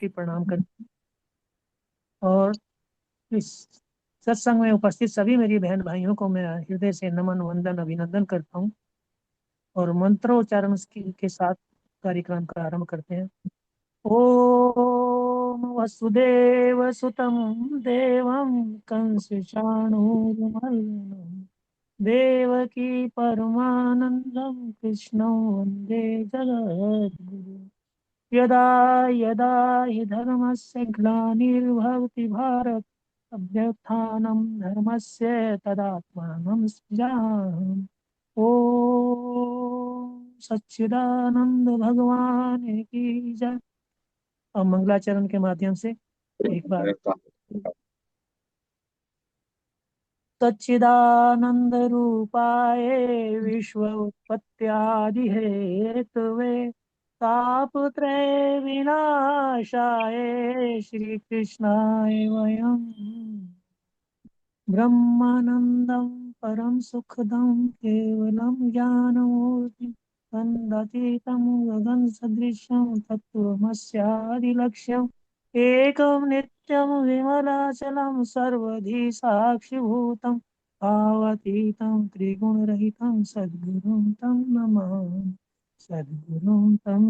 कोटि प्रणाम करते हैं। और इस सत्संग में उपस्थित सभी मेरी बहन भाइयों को मैं हृदय से नमन वंदन अभिनंदन करता हूँ। और मंत्रोच्चारण के साथ कार्यक्रम का आरंभ करते हैं। ओम वसुदेव सुतम देवम कंसचाणूरमर्दनम् देवकी परमानंदम कृष्णं वंदे जगद्गुरु। यदा यदा हि धर्मस्य ग्लानिर्भवति भारत अभ्युत्थानं धर्मस्य तदात्मानं सृजाम्यहम्। ओम सच्चिदानंद भगवान की जय। और मंगलाचरण के माध्यम से एक बार सच्चिदानंद रूपाय विश्व उत्पत्त्यादि हेतवे तापत्रय विनाशाय श्री कृष्णाय वयं ब्रह्मानंदं परम सुखदं केवलं ज्ञानमूर्ति तदतीतं गगन सदृशं तत्त्वमस्यादिलक्ष्यम् एकं नित्यं विमलाचलं सर्वधि साक्षिभूतं भावातीतं त्रिगुणरहितं सद्गुरुं तं नमामि। सद्गुरुं तं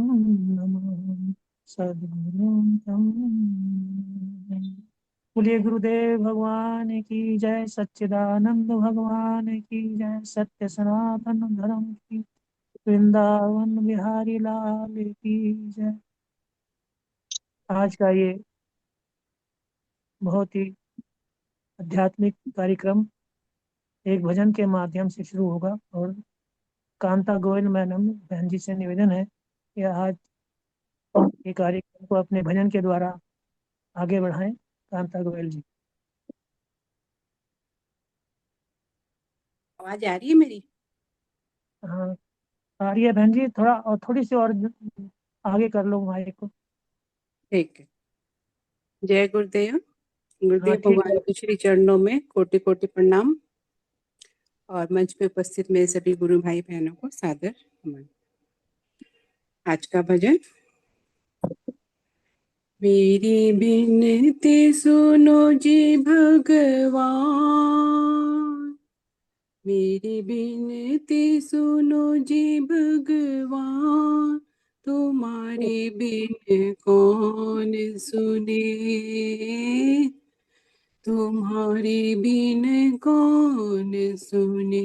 नमामि। सद्गुरुं तं नमामि। बोलिए गुरुदेव भगवान की जय। सच्चिदानंद भगवान की जय। सत्य सनातन धर्म की, वृंदावन बिहारी लाल की जय। आज का ये बहुत ही आध्यात्मिक कार्यक्रम एक भजन के माध्यम से शुरू होगा। और कांता गोयल मैडम बहन जी से निवेदन है कि आज ये कार्यक्रम को अपने भजन के द्वारा आगे बढ़ाएं। कांता गोयल जी। आवाज आ रही है मेरी? हाँ आ रही है बहन जी। थोड़ा और थोड़ी सी और आगे कर लो माइक को। ठीक है। जय गुरुदेव। हाँ गुरुदेव ठीक है। भगवान के श्री चरणों में कोटि कोटि प्रणाम। और मंच पे उपस्थित मेरे सभी गुरु भाई बहनों को सादर नमन। आज का भजन। मेरी बिनती सुनो जी भगवान, मेरी बिनती सुनो जी भगवान, तुम्हारी बिन कौन सुने, तुम्हारी बिन कौन सुने,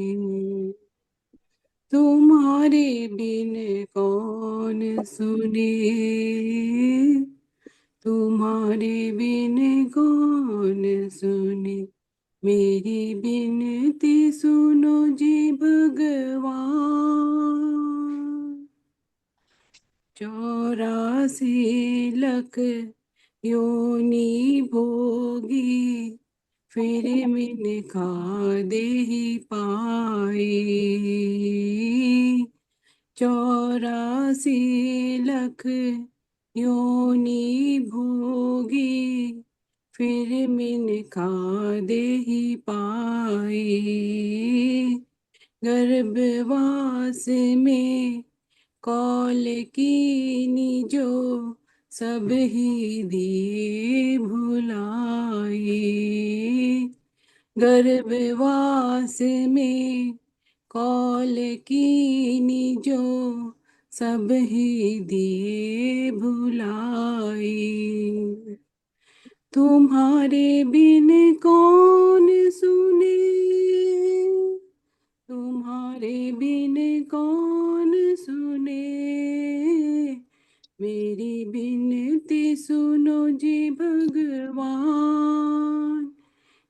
तुम्हारे बिन कौन सुने, तुम्हारे बिन कौन सुने। मेरी बिनती सुनो जी भगवान, 84 लख योनि भोगी, फिर मिन खा दे ही पाए। 84 लख योनि भोगी, फिर मिन खा दे ही पाए। गर्भवास में कौल कीनी जो, सब ही दिए भुलाए। गर्भवास में कौल कीनी जो, सब ही दिए भुलाए। तुम्हारे बिन कौन सुने, तुम्हारे बिन कौन सुने। मेरी बिनती सुनो जी भगवान,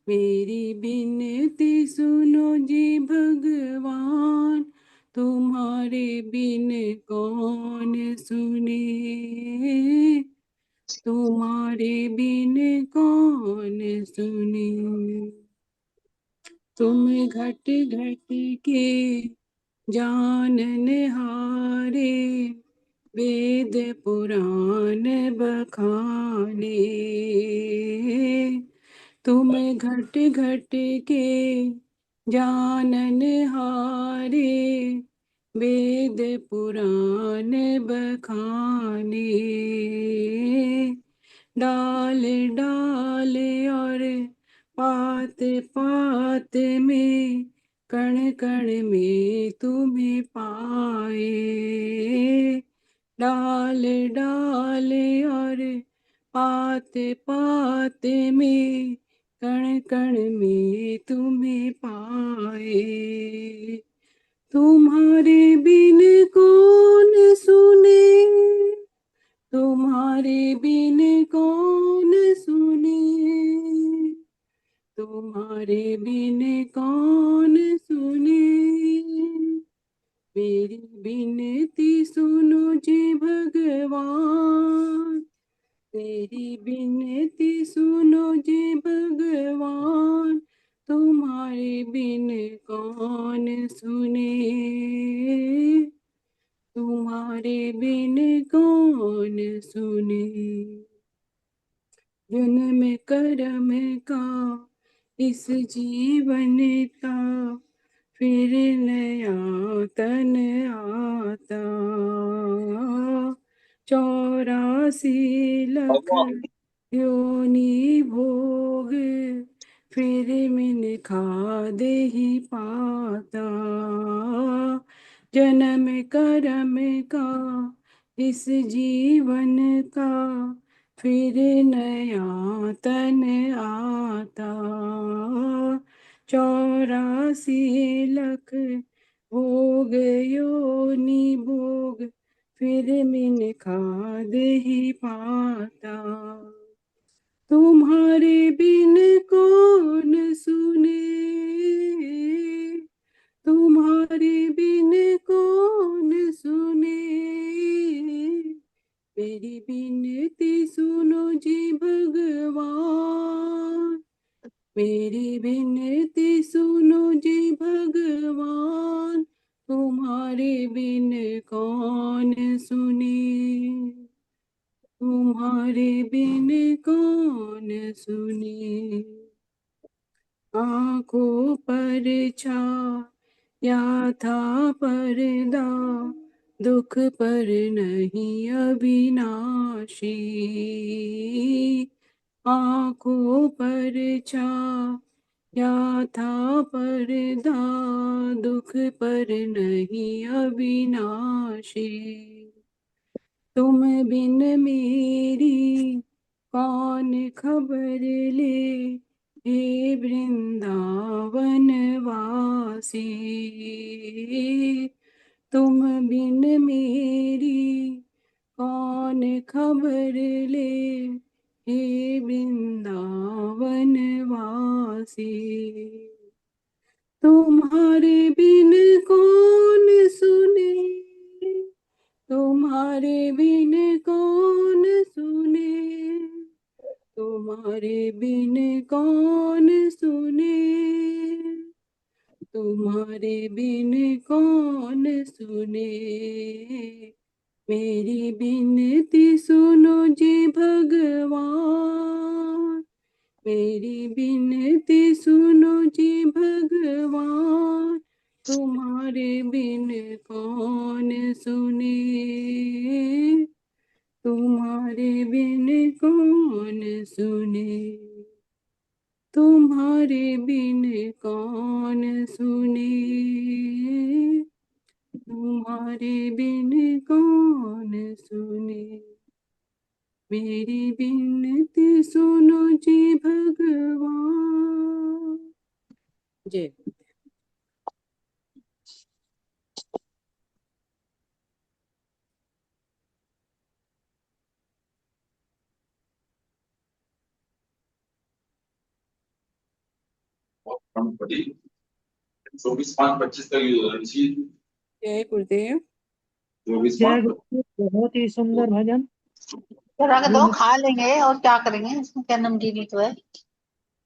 मेरी बिनती सुनो जी भगवान, तुम्हारे बिन कौन सुने, तुम्हारे बिन कौन सुने। तुम घट घट के जानन हारे, वेद पुराण बखाने। तुम घट घट के जानन हारे, वेद पुराण बखाने। डाल डाल और पात पात में, कण कण में तुम्हें पाए। डाल डाल और पात पात में, कण कण में तुम्हें पाए। तुम्हारे बिन कौन सुने, तुम्हारे बिन कौन सुने, तुम्हारे बिन कौन सुने। मेरी बिनती सुनो जी भगवान, तेरी बिनती सुनो जी भगवान, तुम्हारे बिन कौन सुने, तुम्हारे बिन कौन सुने। जन्म कर्म का इस जीवन का, फिर नया तन आता। 84 लाख योनि भोग, फिर मिन खाद ही पाता। जन्म कर्म का इस जीवन का, फिर नया तन आता। 84 लाख भोग योनि भोग, फिर मिन खाद ही पाता। तुम्हारे बिन कौन सुने, तुम्हारे बिन कौन सुने। मेरी बिनती सुनो जी भगवान, मेरी बिनती सुनो जी भगवान, तुम्हारे बिन कौन सुने, तुम्हारे बिन कौन सुने। आंखों पर छाया था पर्दा, दुख पर नहीं अविनाशी। आंखों पर छाया था पर्दा, दुख पर नहीं अविनाशी। तुम बिन मेरी कौन खबर ले, हे वृंदावन वासी। तुम बिन मेरी कौन खबर ले, हे वृंदावन वासी। तुम्हारे बिन कौन सुने, तुम्हारे बिन कौन सुने, तुम्हारे बिन कौन सुने, तुम्हारे बिन कौन सुने। मेरी बिनती सुनो जी भगवान, मेरी बिनती सुनो जी भगवान, तुम्हारे बिन कौन सुने, तुम्हारे बिन कौन सुने, तुम्हारे बिन कौन सुने, तुम्हारे बिन कौन सुने। मेरी बिनती सुनो जी भगवान। जय। चौबीस 5-25 तक जय गुरुदेव। जय गुरुदेव, बहुत ही सुंदर भजन। रख दो, खा लेंगे और क्या करेंगे, इसमें क्या नमकीनी तो है,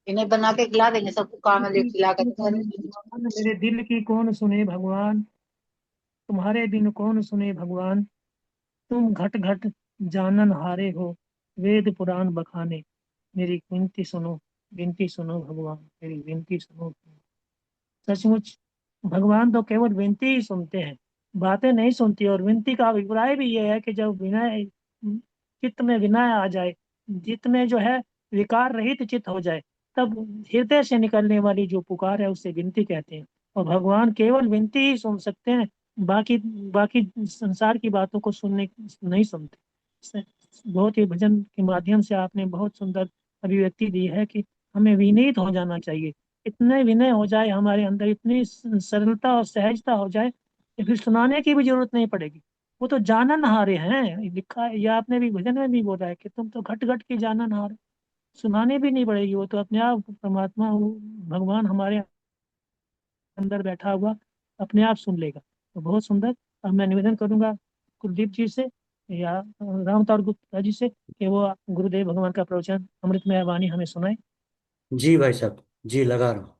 इन्हें बना के खिला देंगे, सबको काम में खिला कर। मेरे दिल की कौन सुने भगवान, तुम्हारे बिन कौन सुने भगवान। तुम घट घट जानन हारे हो, वेद पुराण बखाने। मेरी विनती सुनो, विनती सुनो भगवान, मेरी विनती सुनो। सचमुच भगवान तो केवल विनती ही सुनते हैं, बातें नहीं सुनती। और विनती का अभिप्राय भी यह है कि जब विनय, चित्त में विनय आ जाए चित्त में जो है विकार रहित चित्त हो जाए, तब हृदय से निकलने वाली जो पुकार है उसे विनती कहते हैं। और भगवान केवल विनती ही सुन सकते हैं, बाकी बाकी संसार की बातों को सुनने नहीं सुनते। बहुत ही भजन के माध्यम से आपने बहुत सुंदर अभिव्यक्ति दी है कि हमें विनीत हो जाना चाहिए। इतने विनय हो जाए हमारे अंदर, इतनी सरलता और सहजता हो जाए कि फिर सुनाने की भी जरूरत नहीं पड़ेगी। वो तो जाननहारे हैं, लिखा है या आपने भी भजन में भी बोला है कि तुम तो घट घट के जाननहार, सुनाने भी नहीं पड़ेगी, वो तो अपने आप परमात्मा भगवान हमारे अंदर बैठा हुआ अपने आप सुन लेगा। तो बहुत सुंदर। अब मैं निवेदन करूंगा कुलदीप जी से या रामतार गुप्ता जी से कि वो गुरुदेव भगवान का प्रवचन अमृतमय वाणी हमें सुनाए। जी भाई साहब, जी लगा रहा हूँ।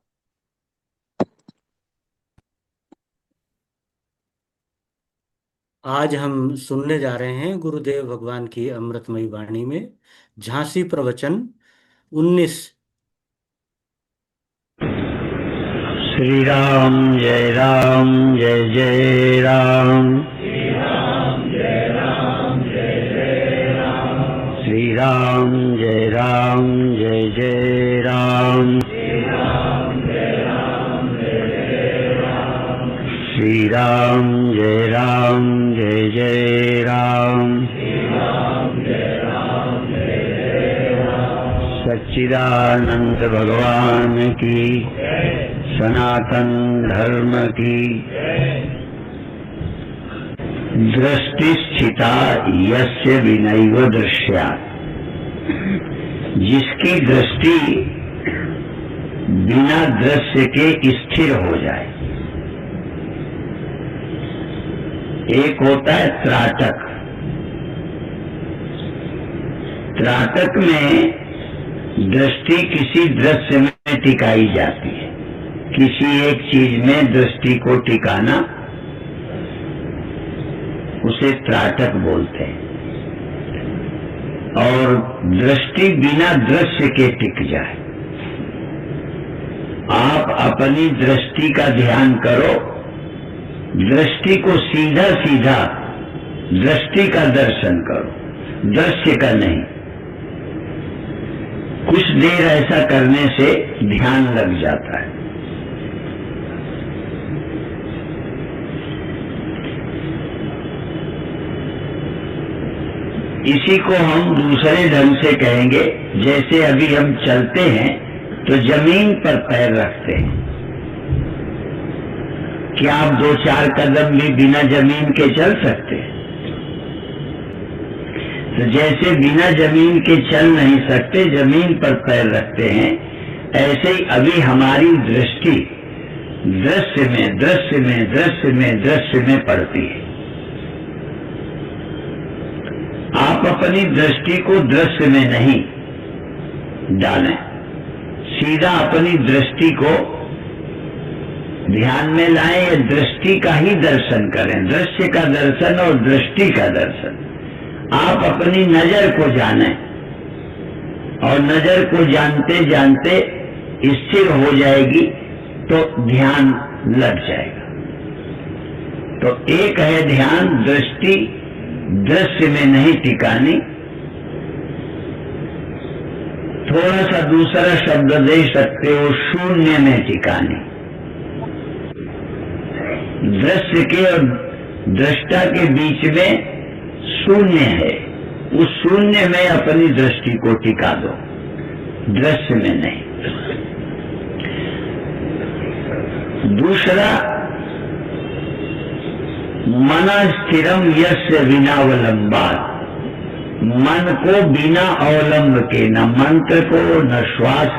आज हम सुनने जा रहे हैं गुरुदेव भगवान की अमृतमयी वाणी में झांसी प्रवचन 19। श्री राम जय जय राम। श्री राम जय जय राम। श्री राम जय जय राम। श्री राम जय जय राम। सच्चिदानंद भगवान की, सनातन धर्म की। दृष्टि स्थिता यस्य विनैव दृश्यात्। जिसकी दृष्टि बिना दृश्य के स्थिर हो जाए। एक होता है त्राटक। त्राटक में दृष्टि किसी दृश्य में टिकाई जाती है। किसी एक चीज में दृष्टि को टिकाना उसे त्राटक बोलते हैं। और दृष्टि बिना दृश्य के टिक जाए। आप अपनी दृष्टि का ध्यान करो, दृष्टि को सीधा सीधा दृष्टि का दर्शन करो, दृश्य का नहीं। कुछ देर ऐसा करने से ध्यान लग जाता है। इसी को हम दूसरे ढंग से कहेंगे। जैसे अभी हम चलते हैं तो जमीन पर पैर रखते हैं। क्या आप 2-4 कदम भी बिना जमीन के चल सकते हैं? तो जैसे बिना जमीन के चल नहीं सकते, जमीन पर पैर रखते हैं, ऐसे ही अभी हमारी दृष्टि दृश्य में दृश्य में दृश्य में दृश्य में पड़ती है। आप अपनी दृष्टि को दृश्य में नहीं डालें, सीधा अपनी दृष्टि को ध्यान में लाएं या दृष्टि का ही दर्शन करें। दृश्य का दर्शन और दृष्टि का दर्शन। आप अपनी नजर को जानें और नजर को जानते जानते स्थिर हो जाएगी तो ध्यान लग जाएगा। तो एक है ध्यान दृष्टि दृश्य में नहीं टिकानी। थोड़ा सा दूसरा शब्द दे सकते हो, शून्य में टिकानी। दृश्य के और दृष्टा के बीच में शून्य है, उस शून्य में अपनी दृष्टि को टिका दो, दृश्य में नहीं। दूसरा, मना स्थिरम यस्य विनावलंबात्। मन को बिना अवलंब के, न मंत्र को, न श्वास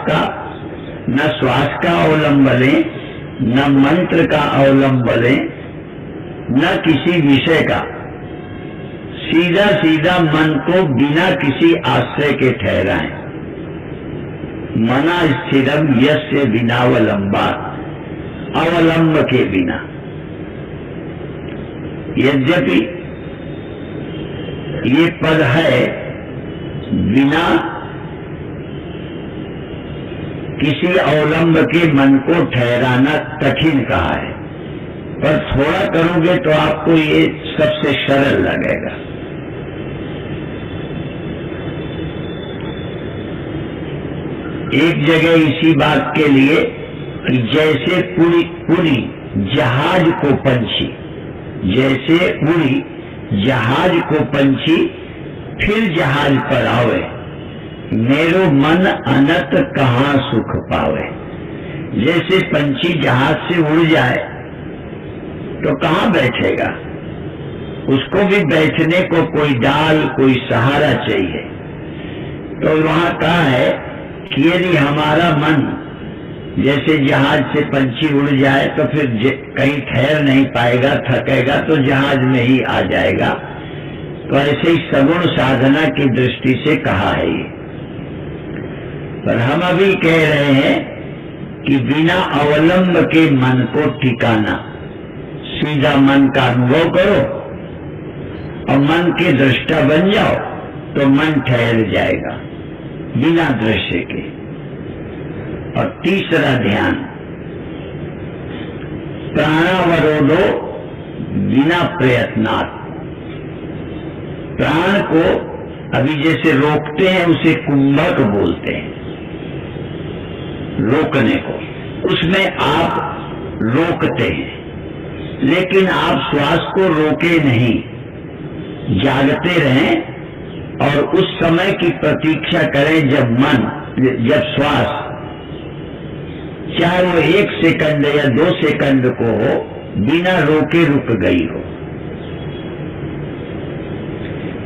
का अवलंब लें, न मंत्र का अवलंब लें, न किसी विषय का। सीधा सीधा मन को बिना किसी आश्रय के ठहराएं। मना स्थिरम यस्य विनावलंबात्। अवलंब के बिना। यद्यपि ये पद है बिना किसी अवलंब के मन को ठहराना कठिन कहा है, पर थोड़ा करोगे तो आपको ये सबसे सरल लगेगा। एक जगह इसी बात के लिए कि जैसे पूरी जहाज को पंछी, जैसे पूरी जहाज को पंछी फिर जहाज पर आवे, मेरो मन अनत कहाँ सुख पावे। जैसे पंछी जहाज से उड़ जाए तो कहाँ बैठेगा, उसको भी बैठने को कोई डाल, कोई सहारा चाहिए। तो वहां कहा है कि यदि हमारा मन जैसे जहाज से पंछी उड़ जाए तो फिर कहीं ठहर नहीं पाएगा, थकेगा तो जहाज में ही आ जाएगा। तो ऐसे ही सगुण साधना की दृष्टि से कहा है ये। पर हम अभी कह रहे हैं कि बिना अवलंब के मन को ठिकाना, सीधा मन का अनुभव करो और मन के दृष्टा बन जाओ तो मन ठहर जाएगा बिना दृश्य के। और तीसरा ध्यान, प्राणावरोधो बिना प्रयत्नात्। प्राण को अभी जैसे रोकते हैं उसे कुंभक बोलते हैं, रोकने को। उसमें आप रोकते हैं, लेकिन आप श्वास को रोके नहीं, जागते रहें और उस समय की प्रतीक्षा करें जब श्वास चाहे वो 1 सेकंड या 2 सेकंड को हो, बिना रोके रुक गई हो।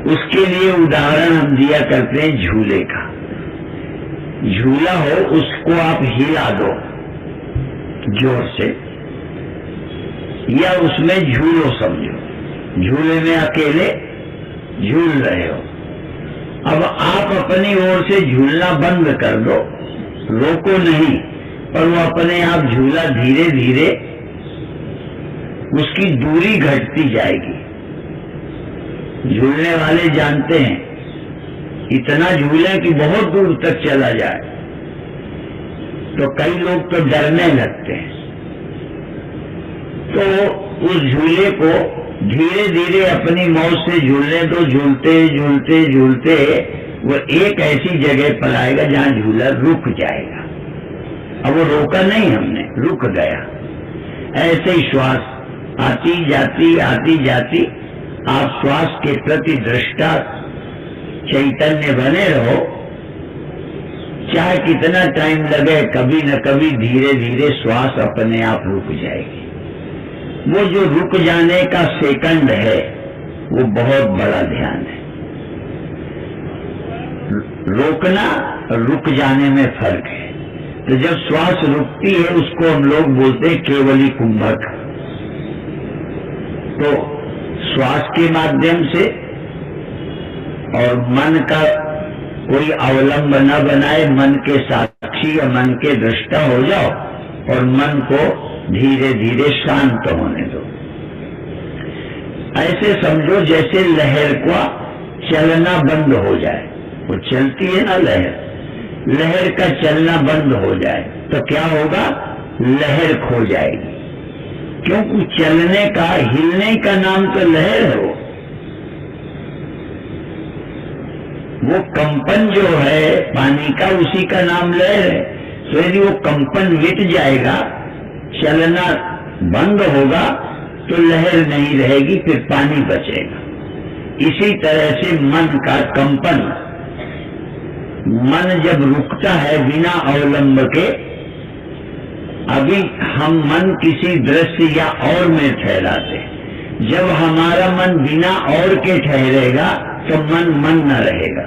उसके लिए उदाहरण हम दिया करते हैं झूले का। झूला हो, उसको आप हिला दो जोर से, या उसमें झूलो समझो, झूले में अकेले झूल रहे हो। अब आप अपनी ओर से झूलना बंद कर दो, रोको नहीं, पर वो अपने आप झूला धीरे धीरे उसकी दूरी घटती जाएगी। झूलने वाले जानते हैं, इतना झूले कि बहुत दूर तक चला जाए, तो कई लोग तो डरने लगते हैं। तो उस झूले को धीरे धीरे अपनी मौज से झूलने दो। झूलते झूलते झूलते वो एक ऐसी जगह पर आएगा जहां झूला रुक जाएगा। अब वो रोका नहीं हमने, रुक गया। ऐसे ही श्वास आती जाती आप श्वास के प्रति दृष्टा चैतन्य बने रहो, चाहे कितना टाइम लगे, कभी न कभी धीरे धीरे श्वास अपने आप रुक जाएगी। वो जो रुक जाने का सेकंड है वो बहुत बड़ा ध्यान है। रोकना और रुक जाने में फर्क है। तो जब श्वास रुकती है उसको हम लोग बोलते हैं केवली कुंभक। तो श्वास के माध्यम से और मन का कोई अवलंब न बनाए, मन के साक्षी या मन के दृष्टा हो जाओ और मन को धीरे धीरे शांत होने दो। ऐसे समझो जैसे लहर का चलना बंद हो जाए। वो चलती है ना लहर, लहर का चलना बंद हो जाए तो क्या होगा, लहर खो जाएगी। क्योंकि चलने का, हिलने का नाम तो लहर है। वो कंपन जो है पानी का, उसी का नाम लहर है। तो यदि वो कंपन मिट जाएगा, चलना बंद होगा, तो लहर नहीं रहेगी, फिर पानी बचेगा। इसी तरह से मन का कंपन, मन जब रुकता है बिना अवलंब के, अभी हम मन किसी दृश्य या और में ठहराते, जब हमारा मन बिना और के ठहरेगा तो मन न रहेगा।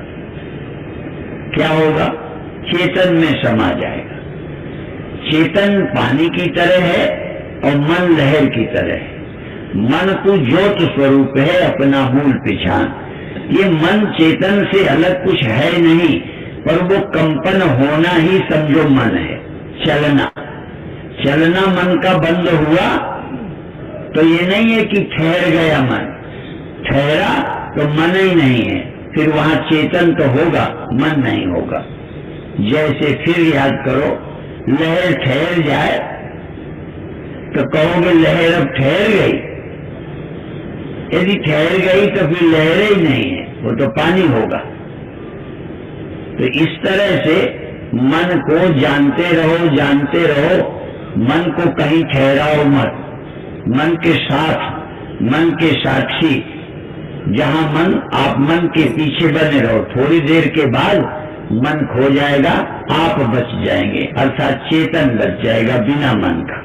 क्या होगा, चेतन में समा जाएगा। चेतन पानी की तरह है और मन लहर की तरह है। मन तो ज्योत स्वरूप है, अपना मूल पहचान। ये मन चेतन से अलग कुछ है नहीं, पर वो कंपन होना ही समझो मन है। चलना मन का बंद हुआ तो ये नहीं है कि ठहर गया मन, ठहरा तो मन ही नहीं है, फिर वहां चेतन तो होगा, मन नहीं होगा। जैसे फिर याद करो, लहर ठहर जाए तो कहोगे लहर अब ठहर गई। यदि ठहर गई तो फिर लहर ही नहीं है, वो तो पानी होगा। तो इस तरह से मन को जानते रहो, मन को कहीं ठहराओ मत। मन के साथ, मन के साक्षी, जहां मन, आप मन के पीछे बने रहो। थोड़ी देर के बाद मन खो जाएगा, आप बच जाएंगे, अर्थात चेतन बच जाएगा बिना मन का।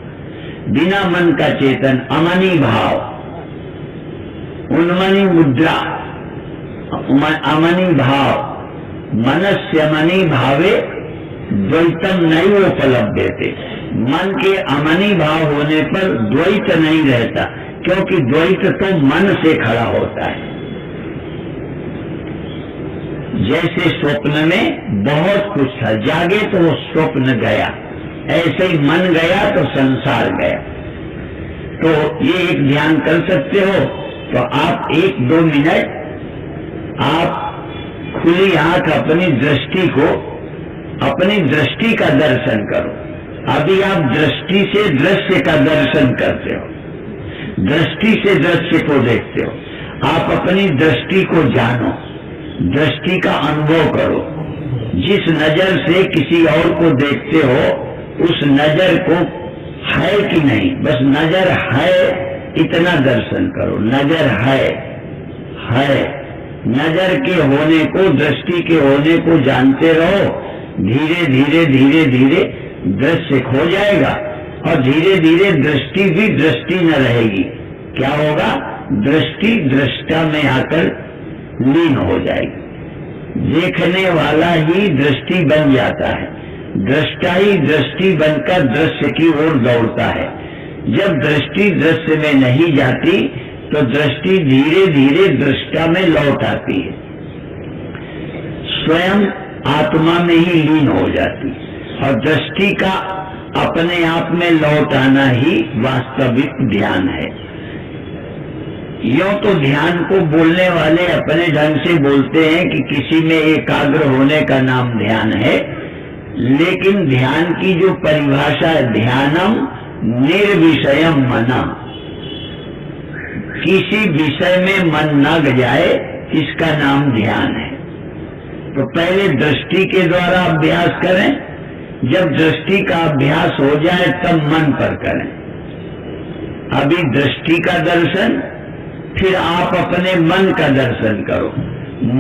बिना मन का चेतन, अमनी भाव, उन्मनी मुद्रा, अमनी भाव, मनस्यमनी भावे द्वैतम नहीं उपलब्धते। मन के अमनी भाव होने पर द्वैत नहीं रहता, क्योंकि द्वैत तो मन से खड़ा होता है। जैसे स्वप्न में बहुत कुछ था, जागे तो वो स्वप्न गया, ऐसे ही मन गया तो संसार गया। तो ये एक ध्यान कर सकते हो। तो आप 1-2 मिनट आप खुली आंख अपनी दृष्टि को, अपनी दृष्टि का दर्शन करो। अभी आप दृष्टि से दृश्य का दर्शन करते हो, दृष्टि से दृश्य को देखते हो। आप अपनी दृष्टि को जानो, दृष्टि का अनुभव करो। जिस नजर से किसी और को देखते हो, उस नजर को है कि नहीं, बस नजर है इतना दर्शन करो। नजर है, नजर के होने को, दृष्टि के होने को जानते रहो। धीरे धीरे दृश्य खो जाएगा और धीरे धीरे दृष्टि भी दृष्टि न रहेगी। क्या होगा? दृष्टि दृष्टा में आकर लीन हो जाएगी। देखने वाला ही दृष्टि बन जाता है, दृष्टा ही दृष्टि बनकर दृश्य की ओर दौड़ता है। जब दृष्टि दृश्य में नहीं जाती तो दृष्टि धीरे धीरे दृष्टा में लौट आती है, स्वयं आत्मा में ही लीन हो जाती है। और दृष्टि का अपने आप में लौट आना ही वास्तविक ध्यान है। यूं तो ध्यान को बोलने वाले अपने ढंग से बोलते हैं कि किसी में एकाग्र होने का नाम ध्यान है, लेकिन ध्यान की जो परिभाषा है, ध्यानम निर्विषयम मना, किसी विषय में मन न जाए, इसका नाम ध्यान है। तो पहले दृष्टि के द्वारा अभ्यास करें, जब दृष्टि का अभ्यास हो जाए तब मन पर करें। अभी दृष्टि का दर्शन, फिर आप अपने मन का दर्शन करो।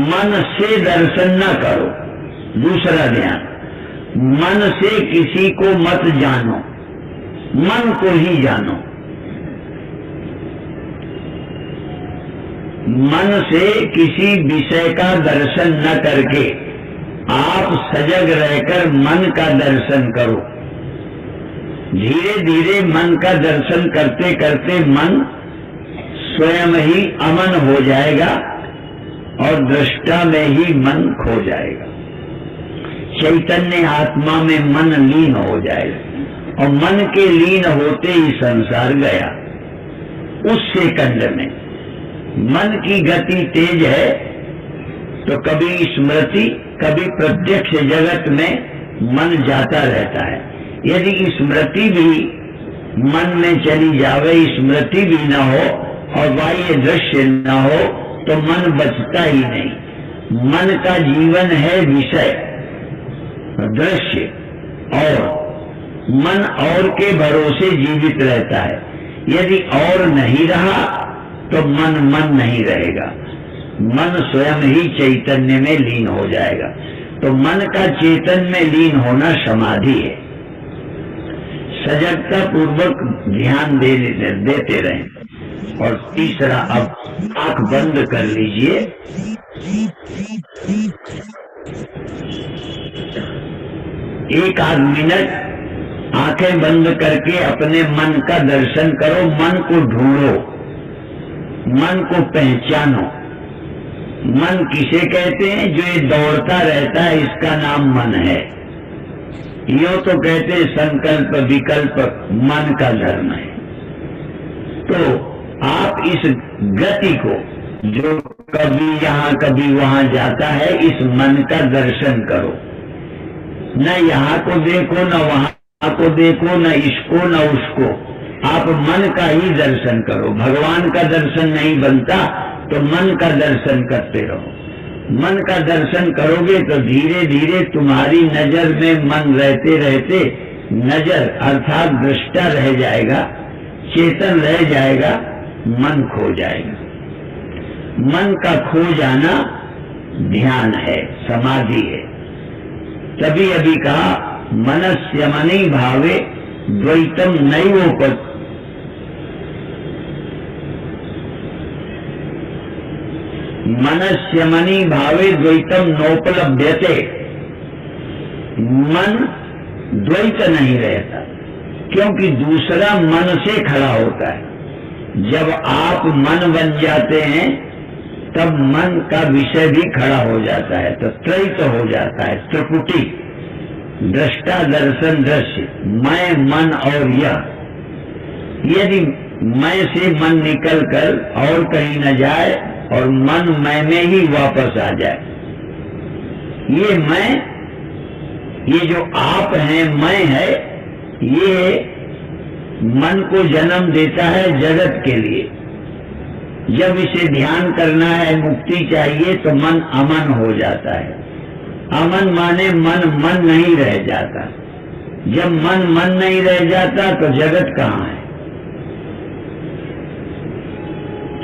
मन से दर्शन न करो। दूसरा ध्यान, मन से किसी को मत जानो, मन को ही जानो। मन से किसी विषय का दर्शन न करके आप सजग रहकर मन का दर्शन करो। धीरे धीरे मन का दर्शन करते करते मन स्वयं ही अमन हो जाएगा और दृष्टा में ही मन खो जाएगा। चैतन्य आत्मा में मन लीन हो जाएगा और मन के लीन होते ही संसार गया। उस सेकंड में मन की गति तेज है तो कभी स्मृति, कभी प्रत्यक्ष जगत में मन जाता रहता है। यदि स्मृति भी मन में चली जावे, स्मृति भी न हो और बाह्य दृश्य न हो, तो मन बचता ही नहीं। मन का जीवन है विषय, दृश्य, और मन और के भरोसे जीवित रहता है। यदि और नहीं रहा तो मन नहीं रहेगा, मन स्वयं ही चैतन्य में लीन हो जाएगा। तो मन का चेतन में लीन होना समाधि है। सजगता पूर्वक ध्यान देते रहें। और तीसरा, अब आंख बंद कर लीजिए। एक आध मिनट आंखें बंद करके अपने मन का दर्शन करो। मन को ढूंढो, मन को पहचानो। मन किसे कहते हैं? जो ये दौड़ता रहता है, इसका नाम मन है। यूं तो कहते हैं संकल्प विकल्प मन का धर्म है। तो आप इस गति को, जो कभी यहाँ कभी वहां जाता है, इस मन का दर्शन करो। न यहाँ को देखो, न वहां को देखो, न इसको न उसको। आप मन का ही दर्शन करो। भगवान का दर्शन नहीं बनता तो मन का दर्शन करते रहो। मन का दर्शन करोगे तो धीरे धीरे तुम्हारी नजर में मन रहते रहते नजर अर्थात दृष्टा रह जाएगा, चेतन रह जाएगा, मन खो जाएगा। मन का खो जाना ध्यान है, समाधि है। तभी अभी कहा मनस्यमनि भावे द्वैतम नैवोपत, मनस्यमनि भावे द्वैतम नोपलभ्यते। मन द्वैत नहीं रहता, क्योंकि दूसरा मन से खड़ा होता है। जब आप मन बन जाते हैं तब मन का विषय भी खड़ा हो जाता है, तो त्रैत हो जाता है, त्रिपुटी, दृष्टा दर्शन दृश्य, मैं मन और यह। यदि मैं से मन निकल कर और कहीं न जाए और मन मैं में ही वापस आ जाए, ये मैं, ये जो आप हैं मैं है, ये मन को जन्म देता है जगत के लिए। जब इसे ध्यान करना है, मुक्ति चाहिए, तो मन अमन हो जाता है। अमन माने मन मन नहीं रह जाता। जब मन मन नहीं रह जाता तो जगत कहाँ है?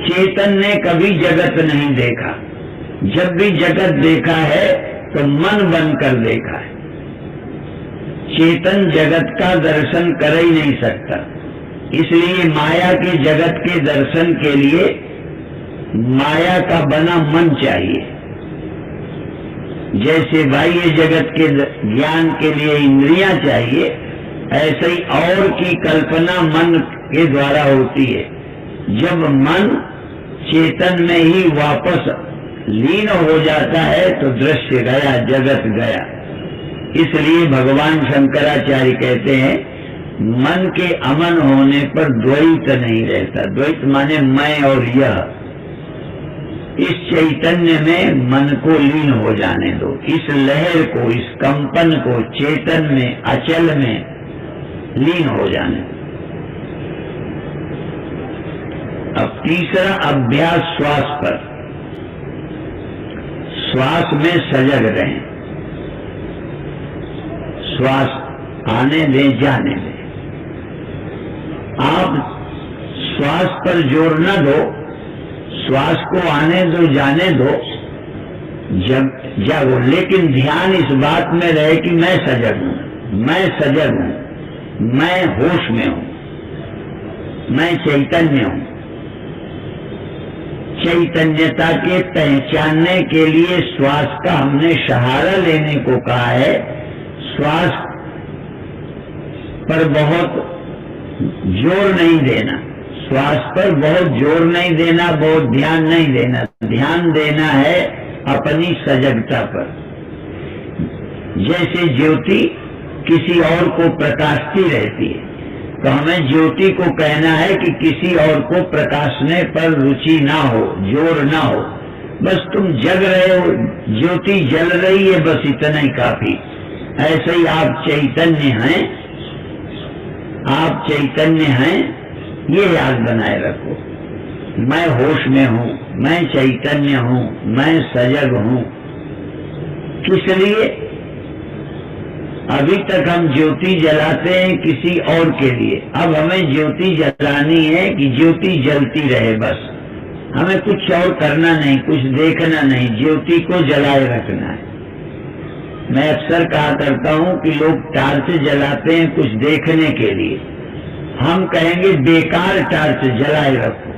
चेतन ने कभी जगत नहीं देखा। जब भी जगत देखा है तो मन बनकर देखा है। चेतन जगत का दर्शन कर ही नहीं सकता, इसलिए माया के जगत के दर्शन के लिए माया का बना मन चाहिए। जैसे बाह्य जगत के ज्ञान के लिए इंद्रियां चाहिए, ऐसे ही और की कल्पना मन के द्वारा होती है। जब मन चेतन में ही वापस लीन हो जाता है तो दृश्य गया, जगत गया। इसलिए भगवान शंकराचार्य कहते हैं मन के अमन होने पर द्वैत नहीं रहता। द्वैत माने मैं और यह। इस चैतन्य में मन को लीन हो जाने दो, इस लहर को, इस कंपन को चेतन में, अचल में लीन हो जाने दो। अब तीसरा अभ्यास श्वास पर। श्वास में सजग रहें, श्वास आने दें, जाने दें। आप श्वास पर जोर न दो, श्वास को आने दो, जाने दो, जब जागो, लेकिन ध्यान इस बात में रहे कि मैं सजग हूं, मैं सजग हूं, मैं होश में हूं, मैं चैतन्य हूं। चैतन्यता के पहचानने के लिए श्वास का हमने सहारा लेने को कहा है। श्वास पर बहुत जोर नहीं देना, श्वास पर बहुत जोर नहीं देना, बहुत ध्यान नहीं देना। ध्यान देना है अपनी सजगता पर। जैसे ज्योति किसी और को प्रकाशती रहती है, तो हमें ज्योति को कहना है कि किसी और को प्रकाशने पर रुचि ना हो, जोर ना हो। बस तुम जग रहे हो, ज्योति जल रही है, बस इतना ही काफी। ऐसे ही आप चैतन्य हैं, आप चैतन्य हैं, ये याद बनाए रखो। मैं होश में हूं, मैं चैतन्य हूं, मैं सजग हूं। किस लिए? अभी तक हम ज्योति जलाते हैं किसी और के लिए, अब हमें ज्योति जलानी है कि ज्योति जलती रहे। बस हमें कुछ और करना नहीं, कुछ देखना नहीं, ज्योति को जलाए रखना है। मैं अक्सर कहा करता हूं कि लोग टार्च जलाते हैं कुछ देखने के लिए। हम कहेंगे बेकार टार्च जलाए रखो,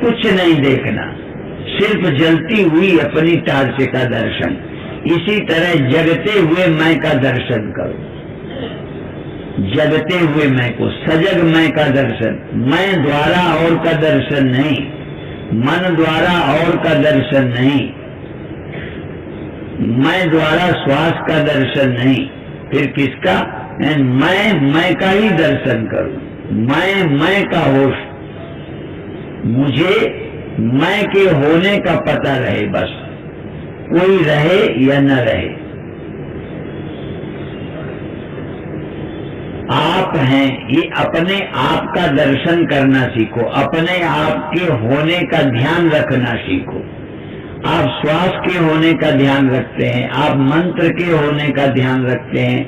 कुछ नहीं देखना, सिर्फ जलती हुई अपनी टार्च का दर्शन। इसी तरह जगते हुए मैं का दर्शन करो, जगते हुए मैं को, सजग मैं का दर्शन। मैं द्वारा और का दर्शन नहीं, मन द्वारा और का दर्शन नहीं, मैं द्वारा श्वास का दर्शन नहीं, फिर किसका? मैं का ही दर्शन करूं। मैं का होश, मुझे मैं के होने का पता रहे। बस कोई रहे या न रहे, आप हैं, ये अपने आप का दर्शन करना सीखो, अपने आप के होने का ध्यान रखना सीखो। आप श्वास के होने का ध्यान रखते हैं, आप मंत्र के होने का ध्यान रखते हैं,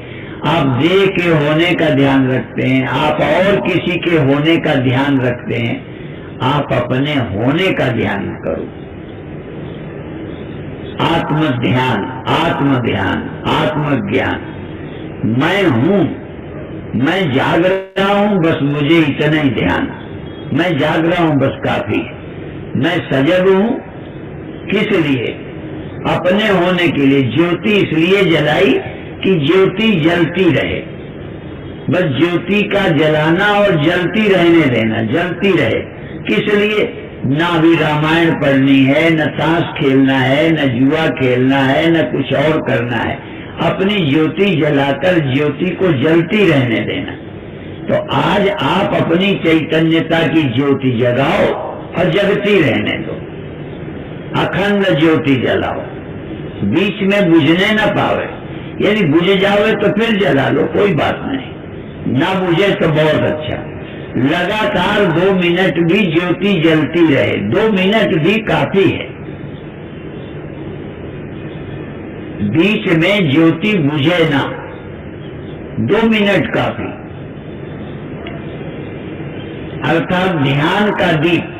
आप देह के होने का ध्यान रखते हैं, आप और किसी के होने का ध्यान रखते हैं। आप अपने होने का ध्यान करो। आत्म ध्यान, आत्म ध्यान, आत्मज्ञान। मैं हूं, मैं जाग रहा हूं, बस मुझे इतना ही ध्यान। मैं जाग रहा हूं, बस काफी। मैं सजग हूं, किस लिए? अपने होने के लिए। ज्योति इसलिए जलाई कि ज्योति जलती रहे। बस ज्योति का जलाना और जलती रहने देना, जलती रहे। किस लिए? ना भी रामायण पढ़नी है, न ताश खेलना है, न जुआ खेलना है, न कुछ और करना है। अपनी ज्योति जलाकर ज्योति को जलती रहने देना। तो आज आप अपनी चैतन्यता की ज्योति जगाओ और जगती रहने दो। अखंड ज्योति जलाओ, बीच में बुझने न पावे। यदि बुझ जावे तो फिर जला लो, कोई बात नहीं। ना बुझे तो बहुत अच्छा। लगातार 2 मिनट भी ज्योति जलती रहे, 2 मिनट भी काफी है। बीच में ज्योति बुझे ना, 2 मिनट काफी। अर्थात ध्यान का दीप,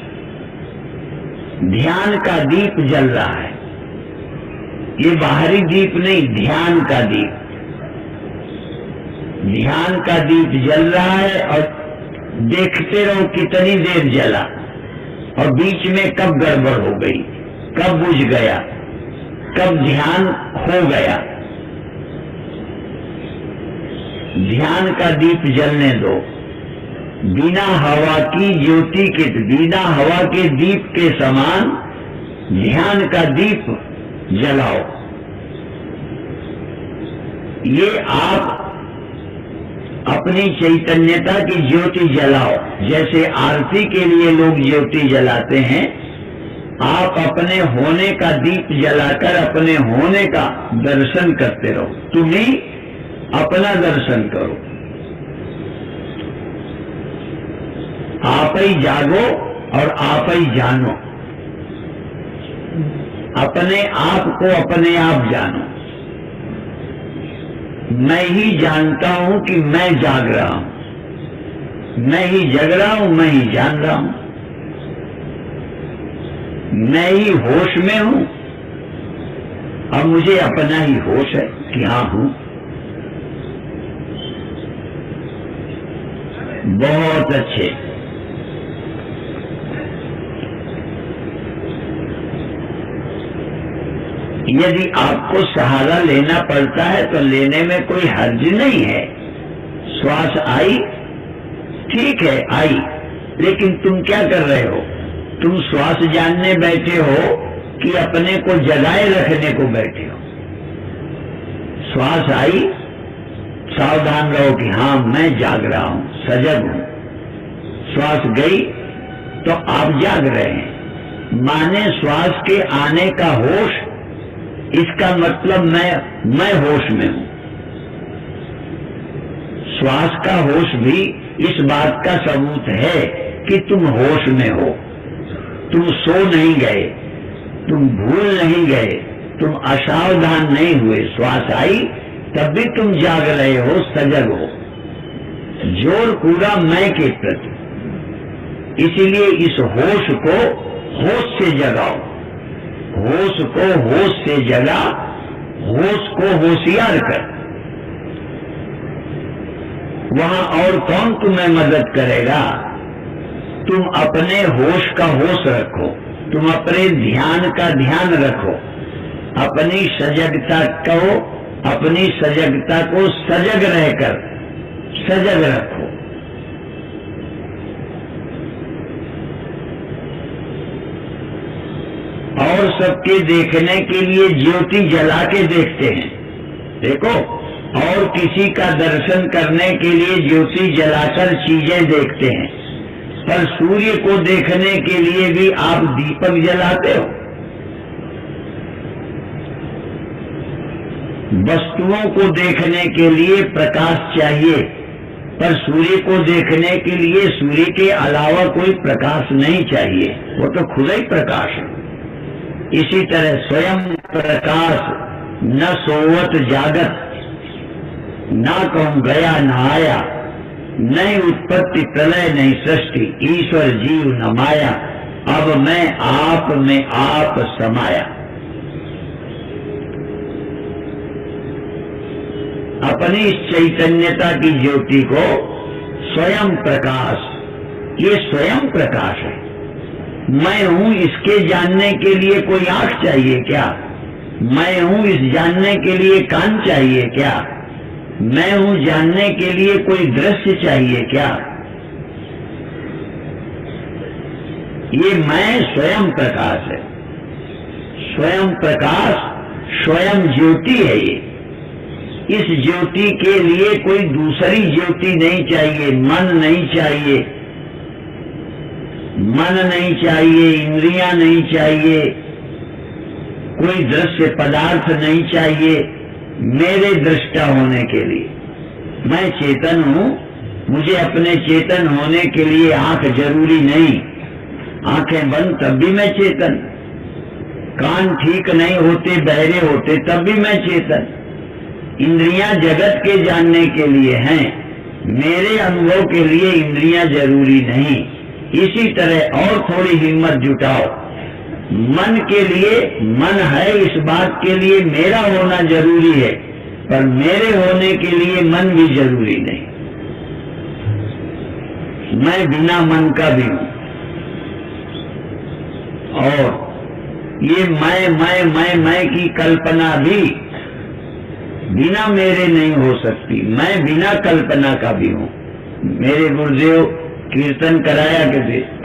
ध्यान का दीप जल रहा है। ये बाहरी दीप नहीं, ध्यान का दीप। ध्यान का दीप जल रहा है और देखते रहो कितनी देर जला और बीच में कब गड़बड़ हो गई, कब बुझ गया, कब ध्यान हो गया। ध्यान का दीप जलने दो। बिना हवा की ज्योति के, बिना हवा के दीप के समान ध्यान का दीप जलाओ। ये आप अपनी चैतन्यता की ज्योति जलाओ। जैसे आरती के लिए लोग ज्योति जलाते हैं, आप अपने होने का दीप जलाकर अपने होने का दर्शन करते रहो। तुम ही अपना दर्शन करो। आप ही जागो और आप ही जानो। अपने आप को अपने आप जानो। मैं ही जानता हूं कि मैं जाग रहा हूं, मैं ही जग रहा हूं, मैं ही जान रहा हूं, मैं ही होश में हूं। अब मुझे अपना ही होश है कि हाँ हूं। बहुत अच्छे। यदि आपको सहारा लेना पड़ता है तो लेने में कोई हर्ज नहीं है। श्वास आई, ठीक है आई, लेकिन तुम क्या कर रहे हो? तुम श्वास जानने बैठे हो कि अपने को जगाए रखने को बैठे हो? श्वास आई, सावधान रहो कि हाँ मैं जाग रहा हूं, सजग हूं। श्वास गई तो आप जाग रहे हैं। माने श्वास के आने का होश, इसका मतलब मैं होश में हूं। श्वास का होश भी इस बात का सबूत है कि तुम होश में हो। तुम सो नहीं गए, तुम भूल नहीं गए, तुम असावधान नहीं हुए। श्वास आई तब भी तुम जाग रहे हो, सजग हो। जोर पूरा मैं के प्रति। इसीलिए इस होश को होश से जगाओ। होश को होश से जगा, होश को होशियार कर। वहां और कौन तुम्हें मदद करेगा? तुम अपने होश का होश रखो, तुम अपने ध्यान का ध्यान रखो, अपनी सजगता को सजग रहकर सजग रखो। और सबके देखने के लिए ज्योति जला के देखते हैं, देखो। और किसी का दर्शन करने के लिए ज्योति जलाकर चीजें देखते हैं, पर सूर्य को देखने के लिए भी आप दीपक जलाते हो। वस्तुओं को देखने के लिए प्रकाश चाहिए, पर सूर्य को देखने के लिए सूर्य के अलावा कोई प्रकाश नहीं चाहिए, वो तो खुदा ही प्रकाश है। इसी तरह स्वयं प्रकाश न सोवत जागत, ना कहूं गया न आया, नहीं उत्पत्ति प्रलय नहीं सृष्टि, ईश्वर जीव न माया, अब मैं आप में आप समाया। अपनी इस चैतन्यता की ज्योति को स्वयं प्रकाश, ये स्वयं प्रकाश है। मैं हूं इसके जानने के लिए कोई आंख चाहिए क्या? मैं हूं इस जानने के लिए कान चाहिए क्या? मैं हूं जानने के लिए कोई दृश्य चाहिए क्या? ये मैं स्वयं प्रकाश है। स्वयं प्रकाश स्वयं ज्योति है। ये इस ज्योति के लिए कोई दूसरी ज्योति नहीं चाहिए, मन नहीं चाहिए, मन नहीं चाहिए, इंद्रियां नहीं चाहिए, कोई दृश्य पदार्थ नहीं चाहिए मेरे दृष्टा होने के लिए। मैं चेतन हूं, मुझे अपने चेतन होने के लिए आंख जरूरी नहीं। आंखें बंद तब भी मैं चेतन, कान ठीक नहीं होते, बहरे होते तब भी मैं चेतन। इंद्रियां जगत के जानने के लिए हैं, मेरे अनुभव के लिए इंद्रियां जरूरी नहीं। इसी तरह और थोड़ी हिम्मत जुटाओ। मन के लिए, मन है इस बात के लिए मेरा होना जरूरी है, पर मेरे होने के लिए मन भी जरूरी नहीं। मैं बिना मन का भी हूं। और ये मैं की कल्पना भी बिना मेरे नहीं हो सकती। मैं बिना कल्पना का भी हूं। मेरे गुरुदेव कीर्तन कराया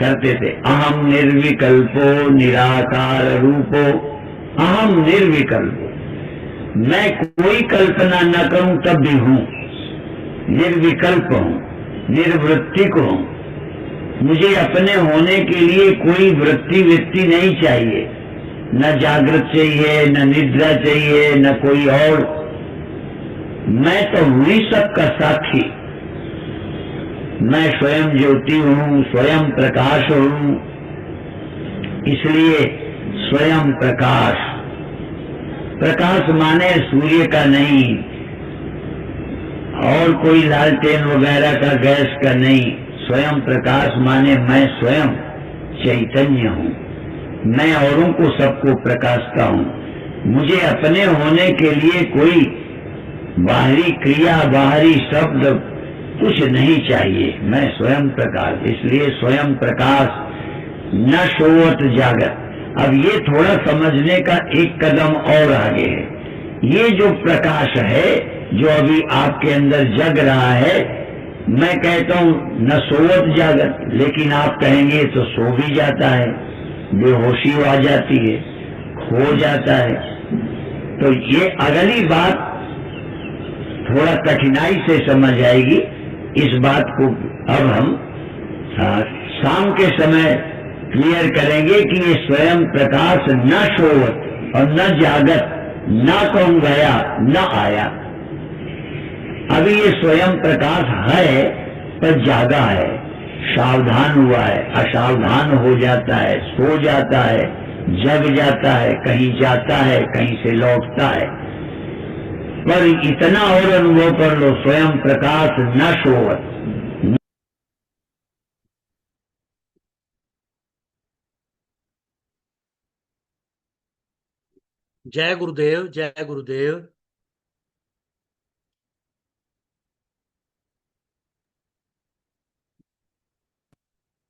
करते थे, अहम निर्विकल्पो निराकार रूपो, अहम निर्विकल्पो। मैं कोई कल्पना न करूं तब भी हूं, निर्विकल्प हूं, निर्वृत्तिक हूं। मुझे अपने होने के लिए कोई वृत्ति नहीं चाहिए, न जागृत चाहिए, न निद्रा चाहिए, न कोई और। मैं तो हुई सबका साक्षी। मैं स्वयं ज्योति हूं, स्वयं प्रकाश हूं। इसलिए स्वयं प्रकाश, प्रकाश माने सूर्य का नहीं और कोई लालटेन वगैरह का, गैस का नहीं। स्वयं प्रकाश माने मैं स्वयं चैतन्य हूं। मैं औरों को सबको प्रकाशता हूं। मुझे अपने होने के लिए कोई बाहरी क्रिया, बाहरी शब्द कुछ नहीं चाहिए। मैं स्वयं प्रकाश, इसलिए स्वयं प्रकाश न सोवत जागत। अब ये थोड़ा समझने का एक कदम और आगे है। ये जो प्रकाश है, जो अभी आपके अंदर जग रहा है, मैं कहता हूं न सोवत जागत, लेकिन आप कहेंगे तो सो भी जाता है, बेहोशी आ जाती है, खो जाता है। तो ये अगली बात थोड़ा कठिनाई से समझ आएगी। इस बात को अब हम शाम के समय क्लियर करेंगे कि ये स्वयं प्रकाश न सोवत और न जागत, न कहूं गया न आया। अभी ये स्वयं प्रकाश है पर जागा है, सावधान हुआ है, असावधान हो जाता है, सो जाता है, जग जाता है, कहीं जाता है, कहीं से लौटता है। पर इतना और अनुभव कर लो, स्वयं प्रकाश न सोवत। जय गुरुदेव, जय गुरुदेव।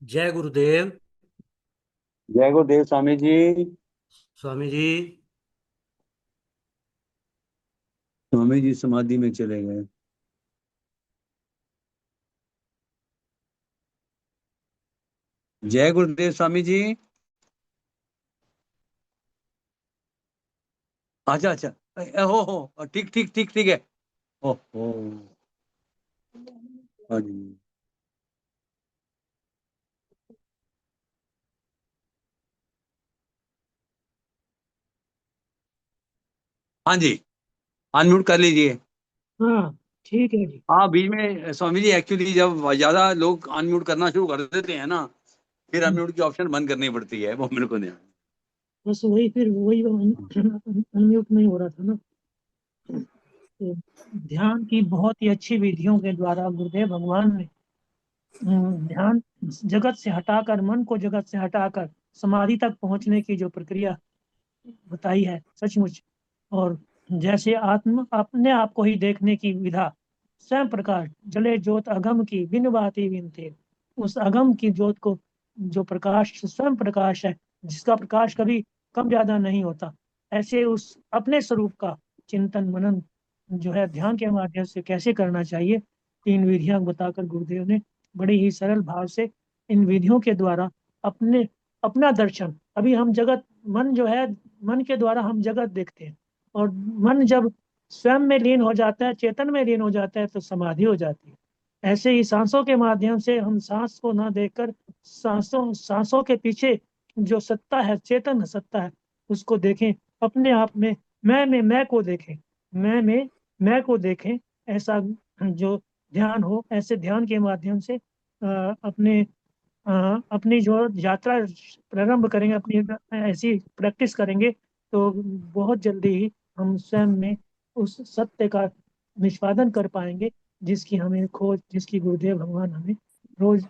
जय गुरुदेव। जय गुरुदेव स्वामी जी। स्वामी जी। स्वामी जी समाधि में चले गए। जय गुरुदेव स्वामी जी। अच्छा अच्छा, हो ठीक ठीक ठीक ठीक है। ओ हाँ जी। हाँ जी, अनम्यूट कर लीजिए। हाँ ठीक है जी। हाँ, बीच में स्वामी जी एक्चुअली जब ज्यादा लोग अनम्यूट करना शुरू कर देते हैं ना, फिर अनम्यूट की ऑप्शन बंद करनी पड़ती है, वो मेरे को नहीं। बस वही फिर वही अनम्यूट नहीं हो रहा था ना। तो ध्यान की बहुत ही अच्छी विधियों के द्वारा गुरुदेव भगवान ने ध्यान जगत से हटाकर, मन को जगत से हटाकर समाधि तक पहुंचने की जो प्रक्रिया बताई है सचमुच। और जैसे आत्म अपने आप को ही देखने की विधा, स्वयं प्रकाश जले ज्योत अगम की बिन बाती बिन थे, उस अगम की ज्योत को, जो प्रकाश स्वयं प्रकाश है, जिसका प्रकाश कभी कम ज्यादा नहीं होता, ऐसे उस अपने स्वरूप का चिंतन मनन जो है ध्यान के माध्यम से कैसे करना चाहिए, 3 विधियां बताकर गुरुदेव ने बड़े ही सरल भाव से इन विधियों के द्वारा अपने अपना दर्शन, अभी हम जगत, मन जो है, मन के द्वारा हम जगत देखते हैं, और मन जब स्वयं में लीन हो जाता है, चेतन में लीन हो जाता है, तो समाधि हो जाती है। ऐसे ही सांसों के माध्यम से हम सांस को ना देखकर सांसों के पीछे जो सत्ता है, चेतन सत्ता है, उसको देखें अपने आप में। मैं को देखें, मैं को देखें, ऐसा जो ध्यान हो, ऐसे ध्यान के माध्यम से अपनी जो यात्रा प्रारंभ करेंगे, अपनी ऐसी प्रैक्टिस करेंगे, तो बहुत जल्दी ही हम स्वयं में उस सत्य का निष्पादन कर पाएंगे, जिसकी हमें खोज, जिसकी गुरुदेव भगवान हमें रोज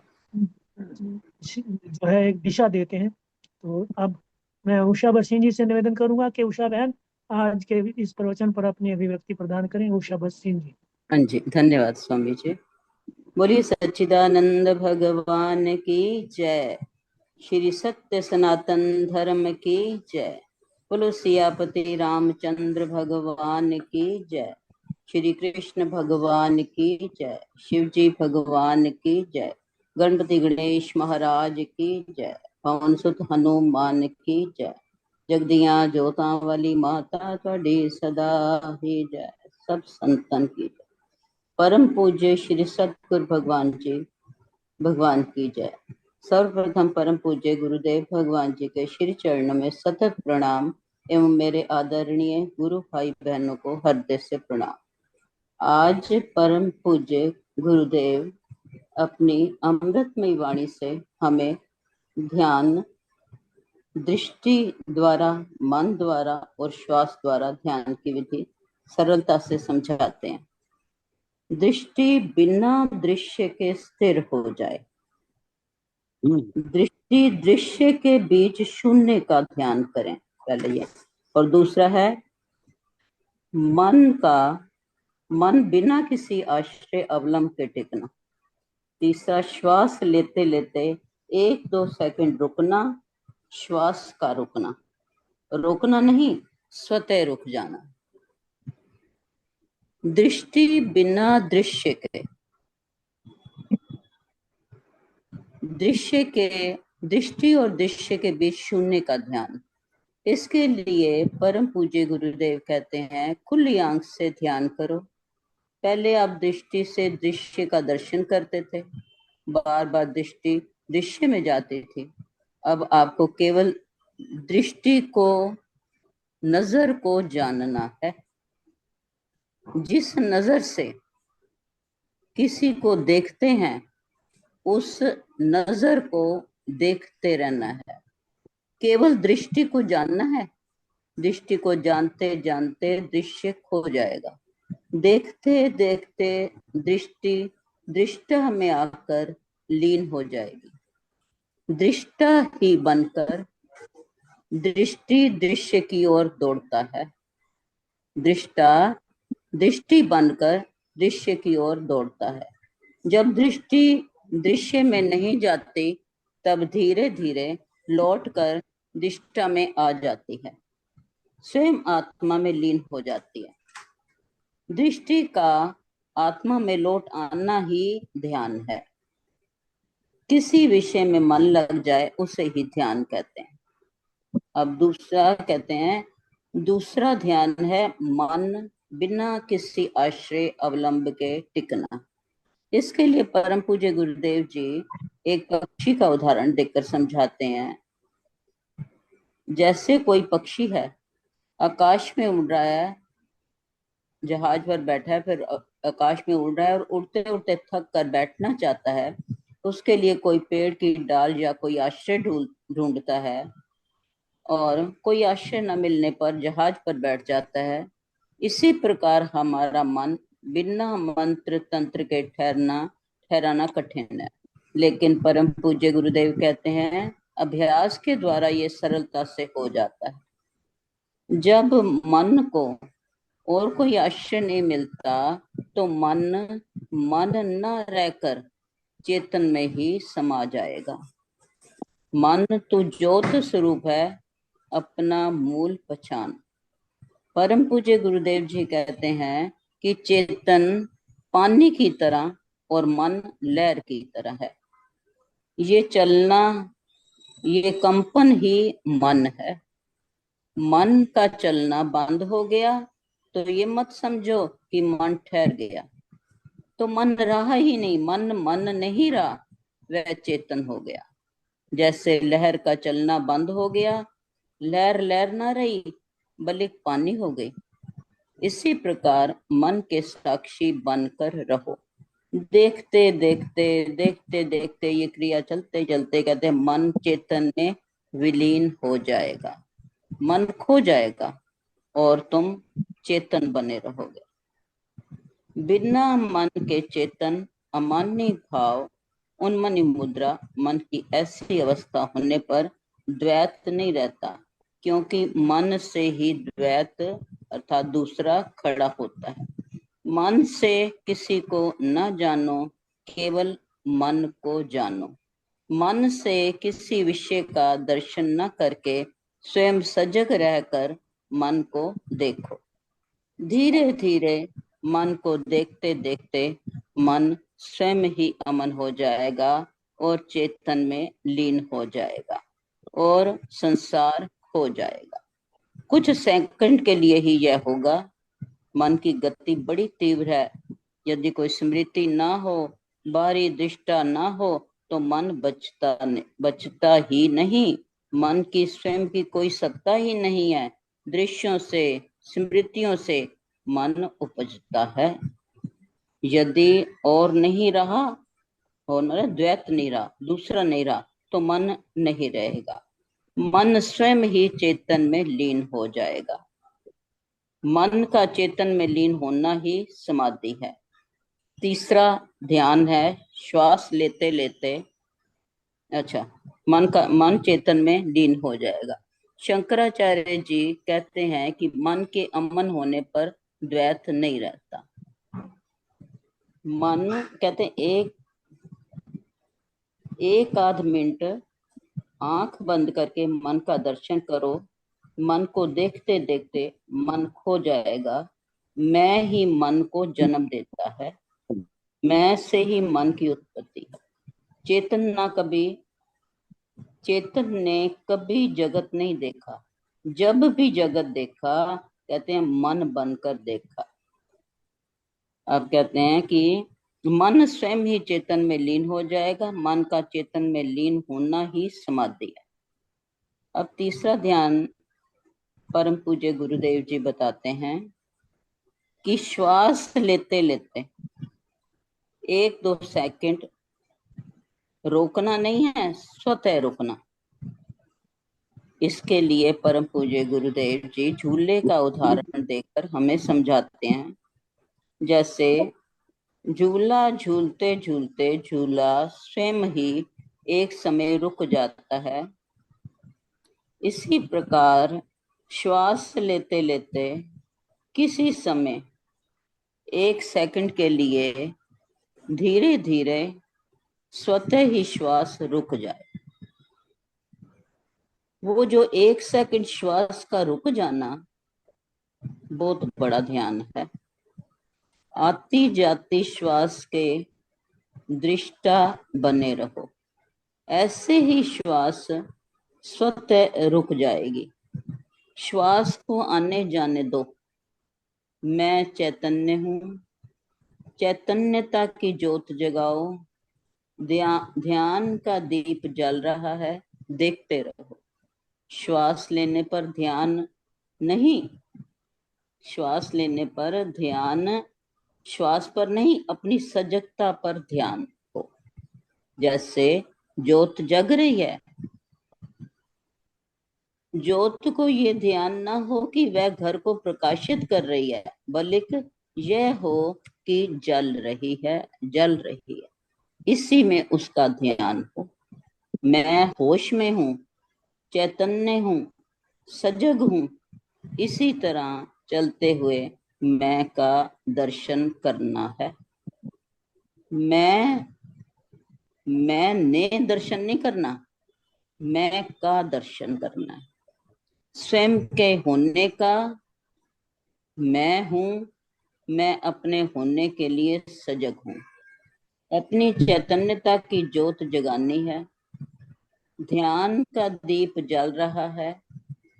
जो है एक दिशा देते हैं। तो अब मैं उषा बसिन जी से निवेदन करूंगा कि उषा बहन आज के इस प्रवचन पर अपनी अभिव्यक्ति प्रदान करें। उषा बसिन जी। हाँ जी, धन्यवाद स्वामी जी। बोलिए सच्चिदानंद भगवान की जय। श्री सत्य सनातन धर्म की जय। बोलो सियापति रामचंद्र भगवान की जय। श्री कृष्ण भगवान की जय। शिव जी भगवान की जय। गणपति गणेश महाराज की जय। पवन सुत हनुमान की जय। जगदियां जोतां वाली माता थोड़ी सदा ही जय। सब संतन की जय। परम पूज्य श्री सतगुरु भगवान की जय। सर्वप्रथम परम पूज्य गुरुदेव भगवान जी के श्री चरणों में सतत प्रणाम एवं मेरे आदरणीय गुरु भाई बहनों को हृदय से प्रणाम। आज परम पूज्य गुरुदेव अपनी अमृतमयी वाणी से हमें ध्यान, दृष्टि द्वारा, मन द्वारा और श्वास द्वारा ध्यान की विधि सरलता से समझाते हैं। दृष्टि बिना दृश्य के स्थिर हो जाए। दृष्टि दृश्य के बीच शून्य का ध्यान करें, पहले ये। और दूसरा है मन बिना किसी आश्रय अवलंब के टिकना। तीसरा, श्वास लेते लेते 1-2 सेकंड रुकना, श्वास का रोकना नहीं, स्वतः रुक जाना। दृष्टि बिना दृश्य के, दृष्टि और दृश्य के बीच शून्य का ध्यान। इसके लिए परम पूज्य गुरुदेव कहते हैं खुली आंख से ध्यान करो। पहले आप दृष्टि से दृश्य का दर्शन करते थे, बार बार दृष्टि दृश्य में जाती थी। अब आपको केवल दृष्टि को, नजर को जानना है। जिस नजर से किसी को देखते हैं, उस नजर को देखते रहना है। केवल दृष्टि को जानना है। दृष्टि को जानते जानते दृश्य खो जाएगा। देखते देखते दृष्टा में आकर लीन हो जाएगी। दृष्टा ही बनकर दृष्टि दृश्य की ओर दौड़ता है। दृष्टा दृष्टि बनकर दृश्य की ओर दौड़ता है। जब दृष्टि दृश्य में नहीं जाती, तब धीरे धीरे लौटकर दृष्टा में आ जाती है, स्वयं आत्मा में लीन हो जाती है। दृष्टि का आत्मा में लौट आना ही ध्यान है। किसी विषय में मन लग जाए, उसे ही ध्यान कहते हैं। अब दूसरा कहते हैं, दूसरा ध्यान है मन बिना किसी आश्रय अवलंब के टिकना। इसके लिए परम पूज्य गुरुदेव जी एक पक्षी का उदाहरण देकर समझाते हैं। जैसे कोई पक्षी है, आकाश में उड़ रहा है, जहाज पर बैठा है, फिर आकाश में उड़ रहा है और उड़ते उड़ते थक कर बैठना चाहता है। उसके लिए कोई पेड़ की डाल या कोई आश्रय ढूंढता है और कोई आश्रय न मिलने पर जहाज पर बैठ जाता है, इसी प्रकार हमारा मन बिना मंत्र तंत्र के ठहराना कठिन है। लेकिन परम पूज्य गुरुदेव कहते हैं अभ्यास के द्वारा ये सरलता से हो जाता है। जब मन को और कोई आश्रय नहीं मिलता तो मन न रहकर चेतन में ही समा जाएगा। मन तो ज्योत स्वरूप है, अपना मूल पहचान। परम पूज्य गुरुदेव जी कहते हैं कि चेतन पानी की तरह और मन लहर की तरह है। ये चलना, ये कंपन ही मन है। मन का चलना बंद हो गया तो ये मत समझो कि मन ठहर गया, तो मन रहा ही नहीं। मन नहीं रहा, वह चेतन हो गया। जैसे लहर का चलना बंद हो गया, लहर ना रही बल्कि पानी हो गई। इसी प्रकार मन के साक्षी बनकर रहो। देखते देखते ये क्रिया चलते चलते कहते हैं मन चेतन में विलीन हो जाएगा, मन खो जाएगा और तुम चेतन बने रहोगे। बिना मन के चेतन अमान्य भाव उन्मनी मुद्रा मन की ऐसी अवस्था होने पर द्वैत नहीं रहता, क्योंकि मन से ही द्वैत अर्थात दूसरा खड़ा होता है। मन से किसी को न जानो, केवल मन को जानो। मन से किसी विषय का दर्शन न करके स्वयं सजग रहकर मन को देखो। धीरे धीरे मन को देखते देखते मन स्वयं ही अमन हो जाएगा और चेतन में लीन हो जाएगा और संसार खो जाएगा। कुछ सेकंड के लिए ही यह होगा। मन की गति बड़ी तीव्र है। यदि कोई स्मृति ना हो, बाहरी दृष्टा ना हो तो मन बचता ही नहीं। मन की स्वयं की कोई सत्ता ही नहीं है। दृश्यों से, स्मृतियों से मन उपजता है। यदि और नहीं रहा, द्वैत नहीं रहा, दूसरा नहीं रहा, तो मन नहीं रहेगा। मन स्वयं ही चेतन में लीन हो जाएगा। मन का चेतन में लीन होना ही समाधि है। तीसरा ध्यान है श्वास लेते लेते, मन चेतन में लीन हो जाएगा। शंकराचार्य जी कहते हैं कि मन के अमन होने पर द्वैत नहीं रहता। मन कहते हैं एक आध मिनट आंख बंद करके मन का दर्शन करो। मन को देखते देखते मन खो जाएगा। मैं ही मन को जन्म देता है, मैं से ही मन की उत्पत्ति है। चेतन ने कभी जगत नहीं देखा। जब भी जगत देखा कहते हैं मन बनकर देखा। अब कहते हैं कि मन स्वयं ही चेतन में लीन हो जाएगा। मन का चेतन में लीन होना ही समाधि है। अब तीसरा ध्यान परम पूज्य गुरुदेव जी बताते हैं कि श्वास लेते लेते 1-2 सेकंड रोकना नहीं है, स्वतः रुकना। इसके लिए परम पूज्य गुरुदेव जी झूले का उदाहरण देकर हमें समझाते हैं। जैसे झूला झूलते झूलते झूला स्वयं ही एक समय रुक जाता है, इसी प्रकार श्वास लेते लेते किसी समय 1 सेकंड के लिए धीरे धीरे स्वतः ही श्वास रुक जाए। वो जो 1 सेकंड श्वास का रुक जाना बहुत बड़ा ध्यान है। आती जाती श्वास के दृष्टा बने रहो, ऐसे ही श्वास स्वतः रुक जाएगी। श्वास को आने जाने दो। मैं चैतन्य हूँ, चैतन्यता की ज्योत जगाओ। ध्यान का दीप जल रहा है, देखते रहो। श्वास लेने पर ध्यान नहीं, श्वास लेने पर ध्यान श्वास पर नहीं, अपनी सजगता पर ध्यान हो। जैसे ज्योत जग रही है, ज्योत को ये ध्यान ना हो कि वह घर को प्रकाशित कर रही है, बल्कि यह हो कि जल रही है, जल रही है, इसी में उसका ध्यान हो। मैं होश में हूँ, चैतन्य हूँ, सजग हूँ, इसी तरह चलते हुए मैं का दर्शन करना है। मैंने दर्शन नहीं करना, मैं का दर्शन करना है। स्वयं के होने का मैं हूं, मैं अपने होने के लिए सजग हूं। अपनी चैतन्यता की ज्योत जगानी है। ध्यान का दीप जल रहा है,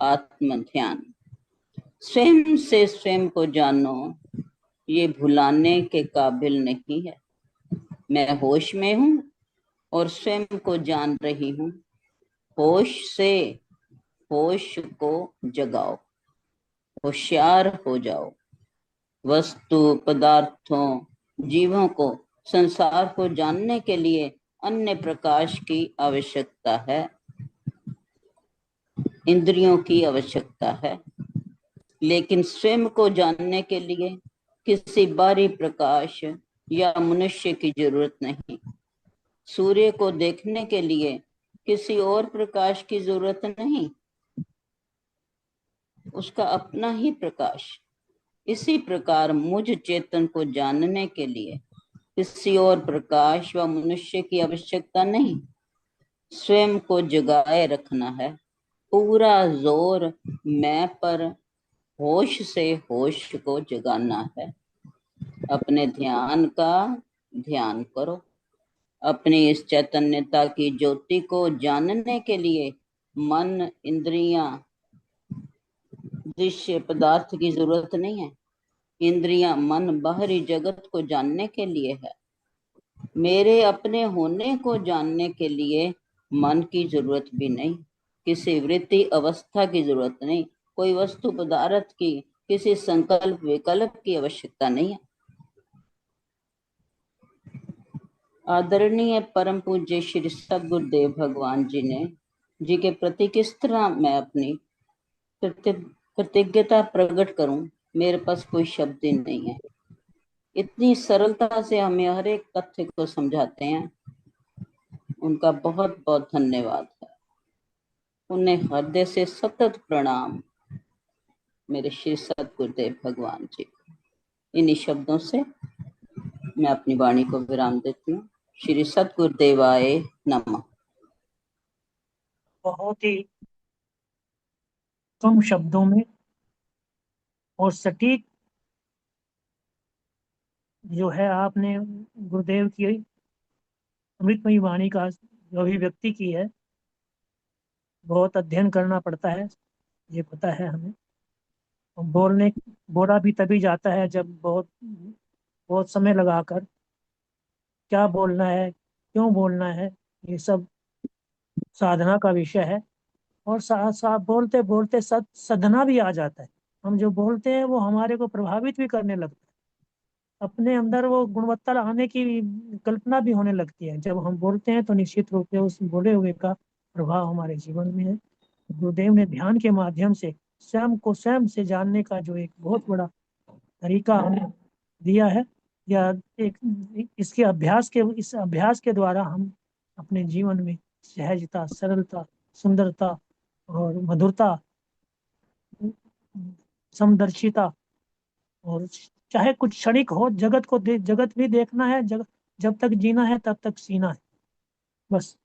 आत्म ध्यान। स्वयं से स्वयं को जानो, ये भुलाने के काबिल नहीं है। मैं होश में हूं और स्वयं को जान रही हूं। होश से होश को जगाओ, होशियार हो जाओ। वस्तु, पदार्थों, जीवों को, संसार को जानने के लिए अन्य प्रकाश की आवश्यकता है, इंद्रियों की आवश्यकता है। लेकिन स्वयं को जानने के लिए किसी बाहरी प्रकाश या मनुष्य की जरूरत नहीं। सूर्य को देखने के लिए किसी और प्रकाश की जरूरत नहीं, उसका अपना ही प्रकाश। इसी प्रकार मुझ चेतन को जानने के लिए किसी और प्रकाश व मनुष्य की आवश्यकता नहीं। स्वयं को जगाए रखना है, पूरा जोर मैं पर, होश से होश को जगाना है। अपने ध्यान का ध्यान करो। अपनी इस चैतन्यता की ज्योति को जानने के लिए मन, इंद्रियां, दृश्य पदार्थ की जरूरत नहीं है। इंद्रियां, मन बाहरी जगत को जानने के लिए है। मेरे अपने होने को जानने के लिए मन की जरूरत भी नहीं, किसी वृत्ति अवस्था की जरूरत नहीं, कोई वस्तु पदार्थ की, किसी संकल्प विकल्प की आवश्यकता नहीं है। आदरणीय परम पूज्य श्री सद्गुरुदेव भगवान जी के प्रति किस तरह मैं अपनी कृतज्ञता प्रकट करूं, मेरे पास कोई शब्द ही नहीं है। इतनी सरलता से हमें हर एक तथ्य को समझाते हैं, उनका बहुत बहुत धन्यवाद है। उन्हें हृदय से सतत प्रणाम मेरे श्री सद्गुरुदेव भगवान जी को। इन्हीं शब्दों से मैं अपनी वाणी को विराम देती हूँ। श्री सद्गुरुदेवाय नमः। बहुत ही कम शब्दों में और सटीक जो है आपने गुरुदेव की अमृतमयी वाणी का जो अभिव्यक्ति की है। बहुत अध्ययन करना पड़ता है, ये पता है हमें। बोला भी तभी जाता है जब बहुत बहुत समय लगाकर क्या बोलना है, क्यों बोलना है, ये सब साधना का विषय है। और साथ साथ बोलते बोलते साधना भी आ जाता है। हम जो बोलते हैं वो हमारे को प्रभावित भी करने लगता है, अपने अंदर वो गुणवत्ता लाने की कल्पना भी होने लगती है। जब हम बोलते हैं तो निश्चित रूप से उस बोले हुए का प्रभाव हमारे जीवन में है। गुरुदेव ने ध्यान के माध्यम से स्वयं को स्वयं से जानने का जो एक बहुत बड़ा तरीका हमें दिया है, या एक इस अभ्यास के द्वारा हम अपने जीवन में सहजता, सरलता, सुंदरता और मधुरता, समदर्शिता, और चाहे कुछ क्षणिक हो, जगत भी देखना है, जब तक जीना है तब तक सीना है। बस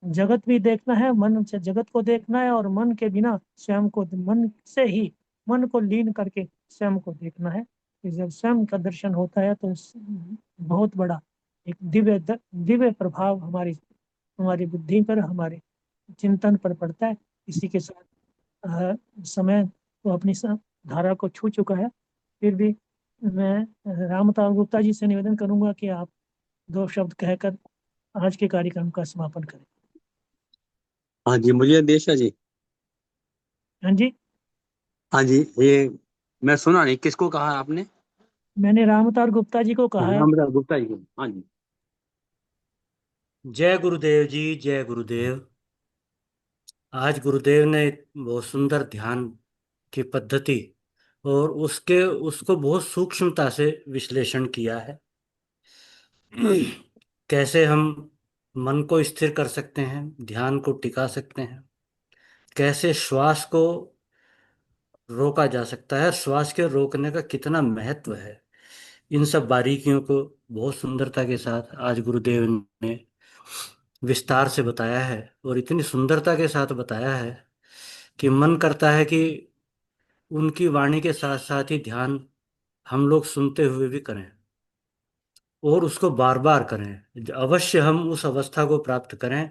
जगत भी देखना है, मन से जगत को देखना है, और मन के बिना स्वयं को, मन से ही मन को लीन करके स्वयं को देखना है। कि जब स्वयं का दर्शन होता है तो बहुत बड़ा एक दिव्य प्रभाव हमारी बुद्धि पर, हमारे चिंतन पर पड़ता है। इसी के साथ समय तो अपनी धारा को छू चुका है। फिर भी मैं रामताल गुप्ता जी से निवेदन करूंगा कि आप 2 शब्द कहकर आज के कार्यक्रम का समापन करें। हाँ जी, मुझे आदेश है जी। हाँ जी, हाँ जी, ये मैं सुना नहीं, किसको कहा आपने? मैंने रामताल गुप्ता जी को कहा है। रामदास गुप्ता जी को। हाँ जी। जय गुरुदेव जी, जय गुरुदेव। आज गुरुदेव ने बहुत सुंदर ध्यान की पद्धति और उसको बहुत सूक्ष्मता से विश्लेषण किया है। कैसे हम मन को स्थिर कर सकते हैं, ध्यान को टिका सकते हैं, कैसे श्वास को रोका जा सकता है, श्वास के रोकने का कितना महत्व है, इन सब बारीकियों को बहुत सुंदरता के साथ आज गुरुदेव ने विस्तार से बताया है। और इतनी सुंदरता के साथ बताया है कि मन करता है कि उनकी वाणी के साथ साथ ही ध्यान हम लोग सुनते हुए भी करें और उसको बार बार करें। अवश्य हम उस अवस्था को प्राप्त करें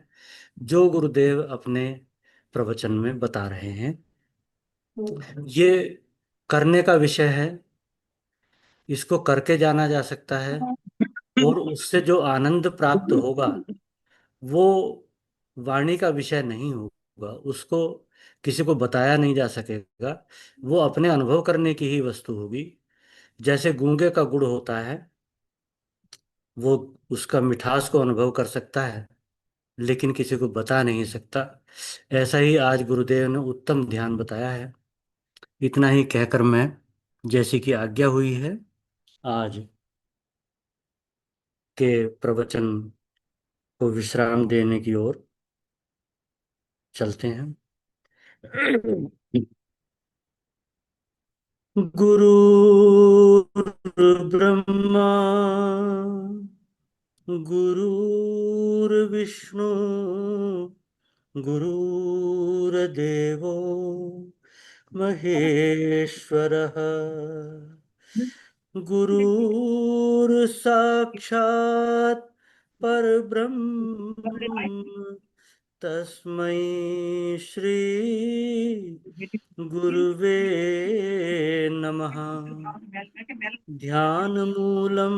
जो गुरुदेव अपने प्रवचन में बता रहे हैं। ये करने का विषय है, इसको करके जाना जा सकता है और उससे जो आनंद प्राप्त होगा वो वाणी का विषय नहीं होगा, उसको किसी को बताया नहीं जा सकेगा, वो अपने अनुभव करने की ही वस्तु होगी। जैसे गूंगे का गुड़ होता है, वो उसका मिठास को अनुभव कर सकता है लेकिन किसी को बता नहीं सकता। ऐसा ही आज गुरुदेव ने उत्तम ध्यान बताया है। इतना ही कहकर मैं, जैसी कि आज्ञा हुई है, आज के प्रवचन को विश्राम देने की ओर चलते हैं। गुरु ब्रह्मा गुरुर्विष्णु गुरुर्देवो महेश्वरः गुरुर्साक्षात् परब्रह्म तस्मै श्री गुरुवे नमः। ध्यानमूलं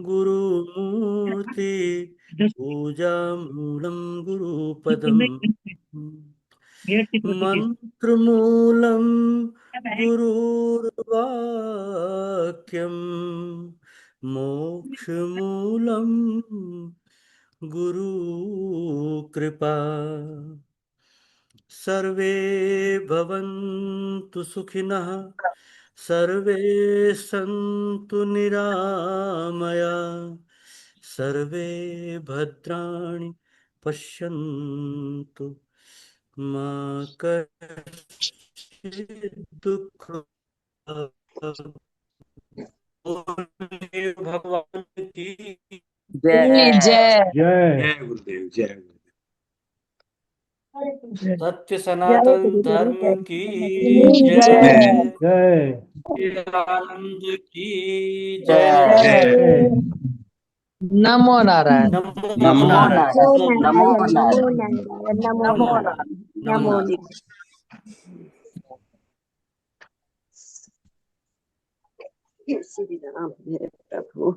गुरुमूर्ति पूजामूलं गुरुपदम् मंत्रमूलं गुरुर्वाक्यम् मोक्षमूलं गुरुकृपा। सर्वे भवन्तु सुखिनः, सर्वे सन्तु निरामया, सर्वे भद्राणि पश्यन्तु मा कश्चित् दुःखभाग्। भगवान की जय जय जय गुरुदेव, जय गुरुदेव। सत्य सनातन धर्म की जय जय, आनंद की जय जय। नमो नारायण। नमो नमो नारायण, नारायण नमो नारायण नमो नारायण, नमो नारायण। श्री राम मेरे प्रभु।